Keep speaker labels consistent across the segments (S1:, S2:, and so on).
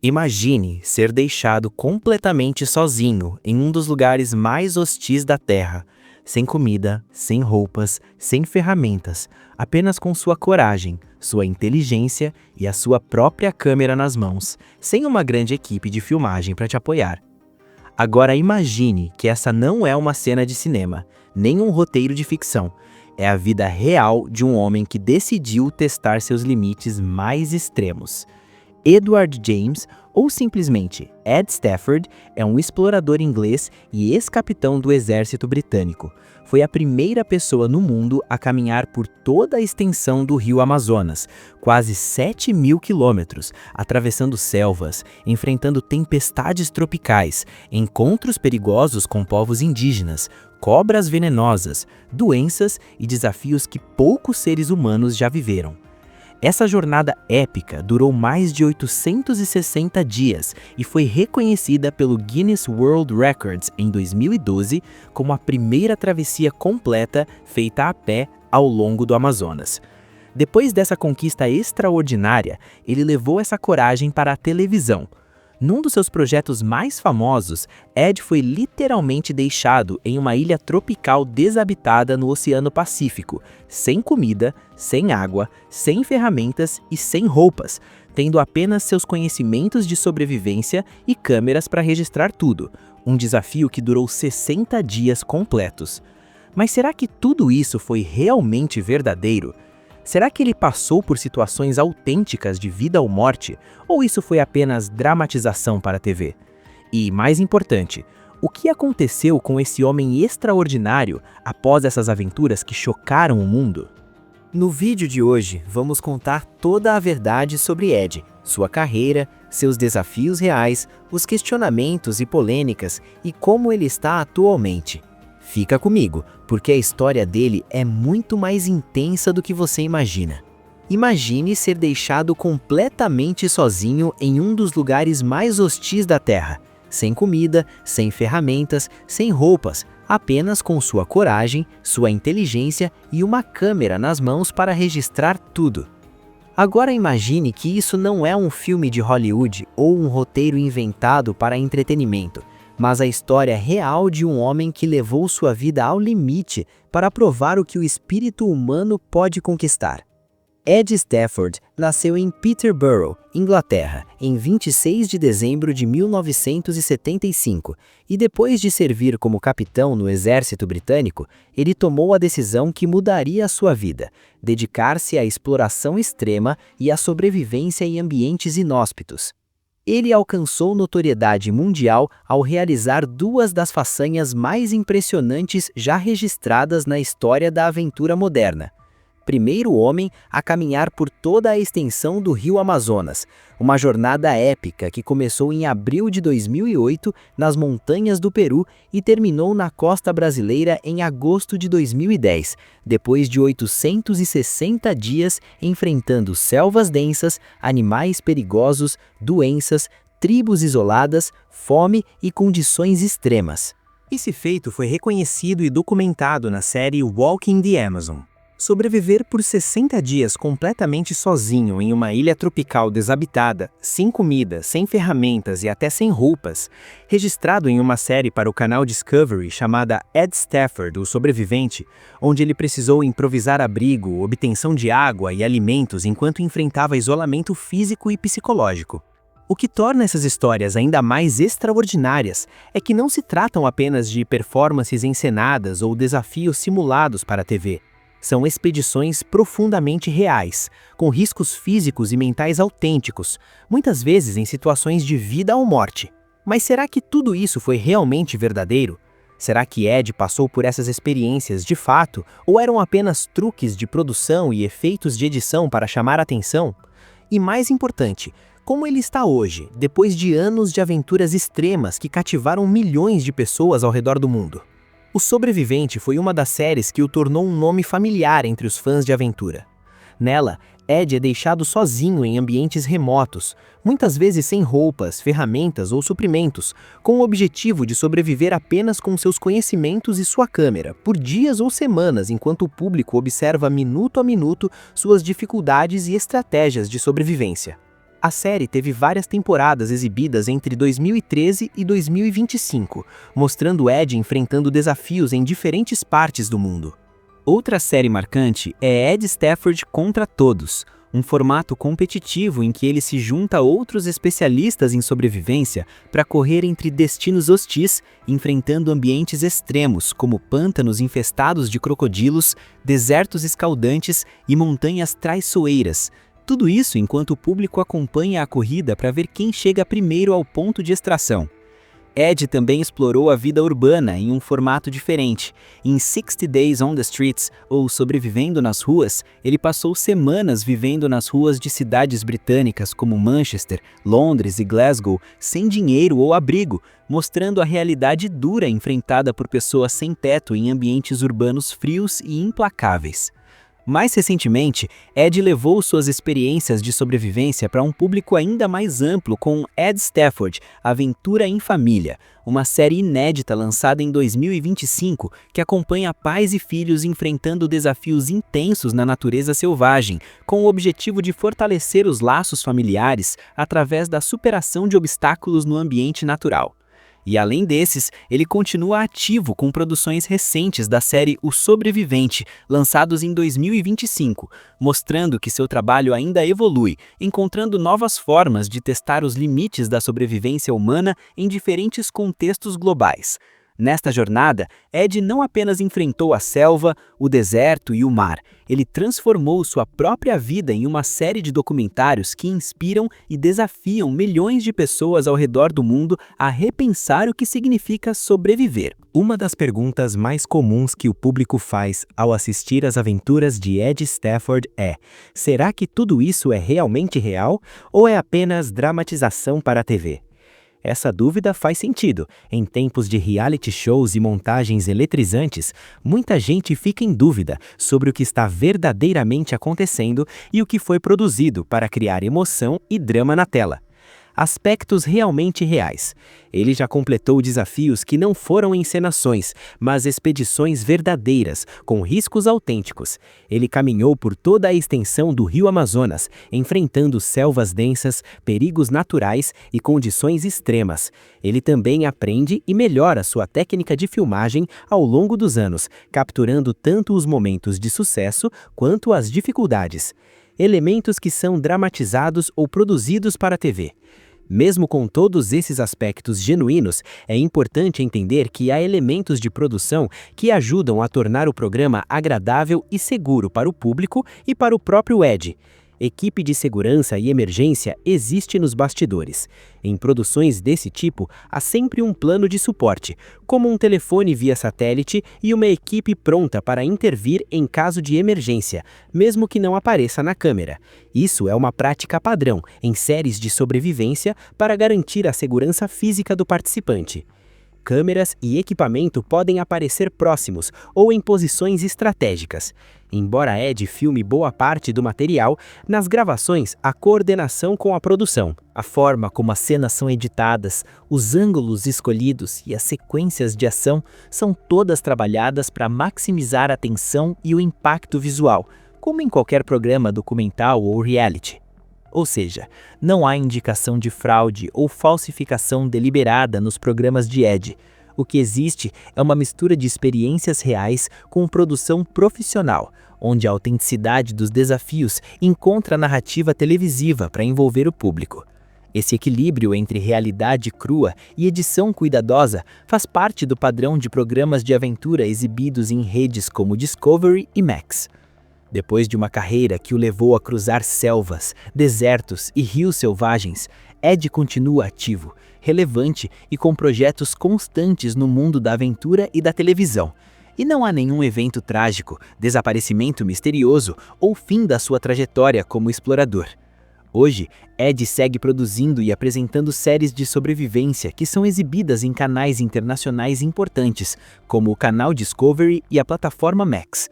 S1: Imagine ser deixado completamente sozinho em um dos lugares mais hostis da Terra, sem comida, sem roupas, sem ferramentas, apenas com sua coragem, sua inteligência e a sua própria câmera nas mãos, sem uma grande equipe de filmagem para te apoiar. Agora imagine que essa não é uma cena de cinema, nem um roteiro de ficção. É a vida real de um homem que decidiu testar seus limites mais extremos. Edward James, ou simplesmente Ed Stafford, é um explorador inglês e ex-capitão do exército britânico. Foi a primeira pessoa no mundo a caminhar por toda a extensão do rio Amazonas, quase 7.000 quilômetros, atravessando selvas, enfrentando tempestades tropicais, encontros perigosos com povos indígenas, cobras venenosas, doenças e desafios que poucos seres humanos já viveram. Essa jornada épica durou mais de 860 dias e foi reconhecida pelo Guinness World Records em 2012 como a primeira travessia completa feita a pé ao longo do Amazonas. Depois dessa conquista extraordinária, ele levou essa coragem para a televisão. Num dos seus projetos mais famosos, Ed foi literalmente deixado em uma ilha tropical desabitada no Oceano Pacífico, sem comida, sem água, sem ferramentas e sem roupas, tendo apenas seus conhecimentos de sobrevivência e câmeras para registrar tudo, um desafio que durou 60 dias completos. Mas será que tudo isso foi realmente verdadeiro? Será que ele passou por situações autênticas de vida ou morte, ou isso foi apenas dramatização para a TV? E, mais importante, o que aconteceu com esse homem extraordinário após essas aventuras que chocaram o mundo? No vídeo de hoje, vamos contar toda a verdade sobre Ed, sua carreira, seus desafios reais, os questionamentos e polêmicas e como ele está atualmente. Fica comigo, porque a história dele é muito mais intensa do que você imagina. Imagine ser deixado completamente sozinho em um dos lugares mais hostis da Terra, sem comida, sem ferramentas, sem roupas, apenas com sua coragem, sua inteligência e uma câmera nas mãos para registrar tudo. Agora imagine que isso não é um filme de Hollywood ou um roteiro inventado para entretenimento, mas a história real de um homem que levou sua vida ao limite para provar o que o espírito humano pode conquistar. Ed Stafford nasceu em Peterborough, Inglaterra, em 26 de dezembro de 1975, e depois de servir como capitão no exército britânico, ele tomou a decisão que mudaria a sua vida: dedicar-se à exploração extrema e à sobrevivência em ambientes inóspitos. Ele alcançou notoriedade mundial ao realizar duas das façanhas mais impressionantes já registradas na história da aventura moderna. Primeiro homem a caminhar por toda a extensão do rio Amazonas, uma jornada épica que começou em abril de 2008 nas montanhas do Peru e terminou na costa brasileira em agosto de 2010, depois de 860 dias enfrentando selvas densas, animais perigosos, doenças, tribos isoladas, fome e condições extremas. Esse feito foi reconhecido e documentado na série Walking the Amazon. Sobreviver por 60 dias completamente sozinho em uma ilha tropical desabitada, sem comida, sem ferramentas e até sem roupas, registrado em uma série para o canal Discovery chamada Ed Stafford, o Sobrevivente, onde ele precisou improvisar abrigo, obtenção de água e alimentos enquanto enfrentava isolamento físico e psicológico. O que torna essas histórias ainda mais extraordinárias é que não se tratam apenas de performances encenadas ou desafios simulados para a TV. São expedições profundamente reais, com riscos físicos e mentais autênticos, muitas vezes em situações de vida ou morte. Mas será que tudo isso foi realmente verdadeiro? Será que Ed passou por essas experiências de fato, ou eram apenas truques de produção e efeitos de edição para chamar a atenção? E mais importante, como ele está hoje, depois de anos de aventuras extremas que cativaram milhões de pessoas ao redor do mundo? O Sobrevivente foi uma das séries que o tornou um nome familiar entre os fãs de aventura. Nela, Ed é deixado sozinho em ambientes remotos, muitas vezes sem roupas, ferramentas ou suprimentos, com o objetivo de sobreviver apenas com seus conhecimentos e sua câmera, por dias ou semanas, enquanto o público observa minuto a minuto suas dificuldades e estratégias de sobrevivência. A série teve várias temporadas exibidas entre 2013 e 2025, mostrando Ed enfrentando desafios em diferentes partes do mundo. Outra série marcante é Ed Stafford Contra Todos, um formato competitivo em que ele se junta a outros especialistas em sobrevivência para correr entre destinos hostis, enfrentando ambientes extremos como pântanos infestados de crocodilos, desertos escaldantes e montanhas traiçoeiras. Tudo isso enquanto o público acompanha a corrida para ver quem chega primeiro ao ponto de extração. Ed também explorou a vida urbana em um formato diferente. Em 60 Days on the Streets, ou Sobrevivendo nas Ruas, ele passou semanas vivendo nas ruas de cidades britânicas como Manchester, Londres e Glasgow, sem dinheiro ou abrigo, mostrando a realidade dura enfrentada por pessoas sem teto em ambientes urbanos frios e implacáveis. Mais recentemente, Ed levou suas experiências de sobrevivência para um público ainda mais amplo com Ed Stafford, Aventura em Família, uma série inédita lançada em 2025 que acompanha pais e filhos enfrentando desafios intensos na natureza selvagem, com o objetivo de fortalecer os laços familiares através da superação de obstáculos no ambiente natural. E além desses, ele continua ativo com produções recentes da série O Sobrevivente, lançados em 2025, mostrando que seu trabalho ainda evolui, encontrando novas formas de testar os limites da sobrevivência humana em diferentes contextos globais. Nesta jornada, Ed não apenas enfrentou a selva, o deserto e o mar, ele transformou sua própria vida em uma série de documentários que inspiram e desafiam milhões de pessoas ao redor do mundo a repensar o que significa sobreviver. Uma das perguntas mais comuns que o público faz ao assistir às aventuras de Ed Stafford é: será que tudo isso é realmente real ou é apenas dramatização para a TV? Essa dúvida faz sentido. Em tempos de reality shows e montagens eletrizantes, muita gente fica em dúvida sobre o que está verdadeiramente acontecendo e o que foi produzido para criar emoção e drama na tela. Aspectos realmente reais. Ele já completou desafios que não foram encenações, mas expedições verdadeiras, com riscos autênticos. Ele caminhou por toda a extensão do Rio Amazonas, enfrentando selvas densas, perigos naturais e condições extremas. Ele também aprende e melhora sua técnica de filmagem ao longo dos anos, capturando tanto os momentos de sucesso quanto as dificuldades. Elementos que são dramatizados ou produzidos para a TV. Mesmo com todos esses aspectos genuínos, é importante entender que há elementos de produção que ajudam a tornar o programa agradável e seguro para o público e para o próprio Ed. Equipe de segurança e emergência existe nos bastidores. Em produções desse tipo, há sempre um plano de suporte, como um telefone via satélite e uma equipe pronta para intervir em caso de emergência, mesmo que não apareça na câmera. Isso é uma prática padrão em séries de sobrevivência para garantir a segurança física do participante. Câmeras e equipamento podem aparecer próximos ou em posições estratégicas. Embora Ed filme boa parte do material, nas gravações a coordenação com a produção, a forma como as cenas são editadas, os ângulos escolhidos e as sequências de ação são todas trabalhadas para maximizar a tensão e o impacto visual, como em qualquer programa documental ou reality. Ou seja, não há indicação de fraude ou falsificação deliberada nos programas de Ed. O que existe é uma mistura de experiências reais com produção profissional, onde a autenticidade dos desafios encontra narrativa televisiva para envolver o público. Esse equilíbrio entre realidade crua e edição cuidadosa faz parte do padrão de programas de aventura exibidos em redes como Discovery e Max. Depois de uma carreira que o levou a cruzar selvas, desertos e rios selvagens, Ed continua ativo, relevante e com projetos constantes no mundo da aventura e da televisão. E não há nenhum evento trágico, desaparecimento misterioso ou fim da sua trajetória como explorador. Hoje, Ed segue produzindo e apresentando séries de sobrevivência que são exibidas em canais internacionais importantes, como o canal Discovery e a plataforma Max.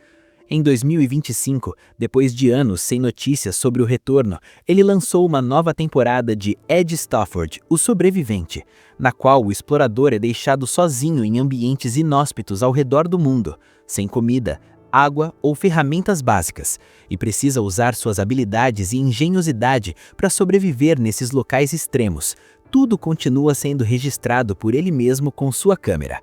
S1: Em 2025, depois de anos sem notícias sobre o retorno, ele lançou uma nova temporada de Ed Stafford, O Sobrevivente, na qual o explorador é deixado sozinho em ambientes inóspitos ao redor do mundo, sem comida, água ou ferramentas básicas, e precisa usar suas habilidades e engenhosidade para sobreviver nesses locais extremos. Tudo continua sendo registrado por ele mesmo com sua câmera.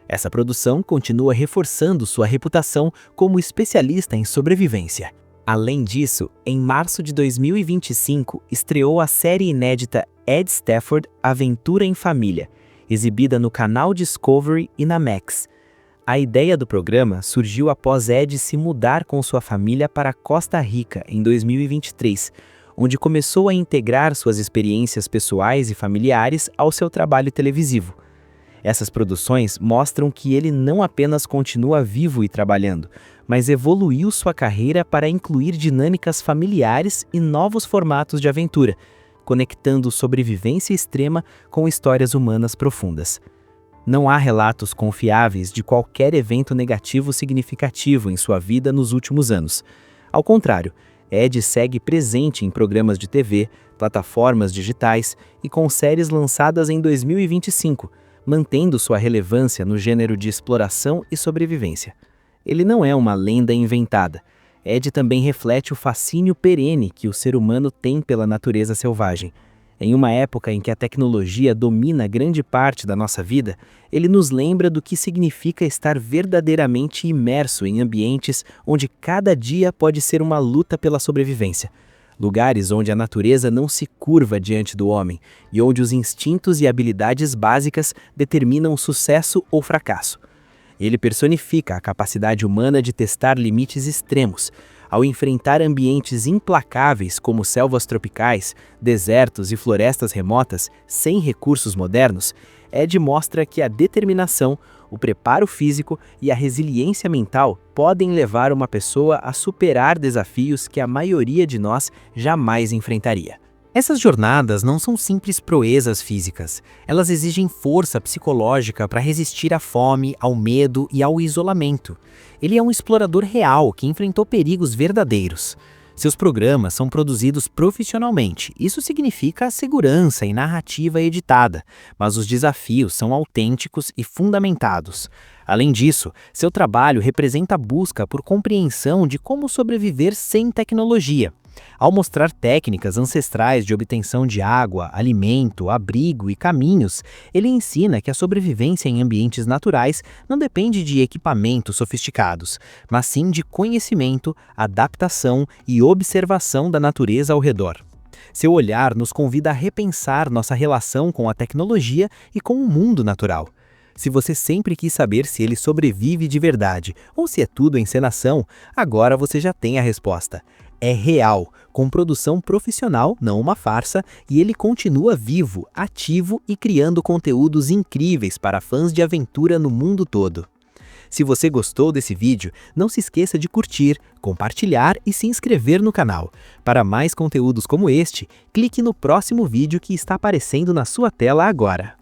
S1: Essa produção continua reforçando sua reputação como especialista em sobrevivência. Além disso, em março de 2025, estreou a série inédita Ed Stafford Aventura em Família, exibida no canal Discovery e na Max. A ideia do programa surgiu após Ed se mudar com sua família para Costa Rica em 2023, onde começou a integrar suas experiências pessoais e familiares ao seu trabalho televisivo. Essas produções mostram que ele não apenas continua vivo e trabalhando, mas evoluiu sua carreira para incluir dinâmicas familiares e novos formatos de aventura, conectando sobrevivência extrema com histórias humanas profundas. Não há relatos confiáveis de qualquer evento negativo significativo em sua vida nos últimos anos. Ao contrário, Ed segue presente em programas de TV, plataformas digitais e com séries lançadas em 2025, mantendo sua relevância no gênero de exploração e sobrevivência. Ele não é uma lenda inventada. Ed também reflete o fascínio perene que o ser humano tem pela natureza selvagem. Em uma época em que a tecnologia domina grande parte da nossa vida, ele nos lembra do que significa estar verdadeiramente imerso em ambientes onde cada dia pode ser uma luta pela sobrevivência. Lugares onde a natureza não se curva diante do homem e onde os instintos e habilidades básicas determinam o sucesso ou fracasso. Ele personifica a capacidade humana de testar limites extremos, ao enfrentar ambientes implacáveis como selvas tropicais, desertos e florestas remotas sem recursos modernos. Ed mostra que a determinação, o preparo físico e a resiliência mental podem levar uma pessoa a superar desafios que a maioria de nós jamais enfrentaria. Essas jornadas não são simples proezas físicas, elas exigem força psicológica para resistir à fome, ao medo e ao isolamento. Ele é um explorador real que enfrentou perigos verdadeiros. Seus programas são produzidos profissionalmente, isso significa segurança e narrativa editada, mas os desafios são autênticos e fundamentados. Além disso, seu trabalho representa a busca por compreensão de como sobreviver sem tecnologia. Ao mostrar técnicas ancestrais de obtenção de água, alimento, abrigo e caminhos, ele ensina que a sobrevivência em ambientes naturais não depende de equipamentos sofisticados, mas sim de conhecimento, adaptação e observação da natureza ao redor. Seu olhar nos convida a repensar nossa relação com a tecnologia e com o mundo natural. Se você sempre quis saber se ele sobrevive de verdade ou se é tudo encenação, agora você já tem a resposta. É real, com produção profissional, não uma farsa, e ele continua vivo, ativo e criando conteúdos incríveis para fãs de aventura no mundo todo. Se você gostou desse vídeo, não se esqueça de curtir, compartilhar e se inscrever no canal. Para mais conteúdos como este, clique no próximo vídeo que está aparecendo na sua tela agora.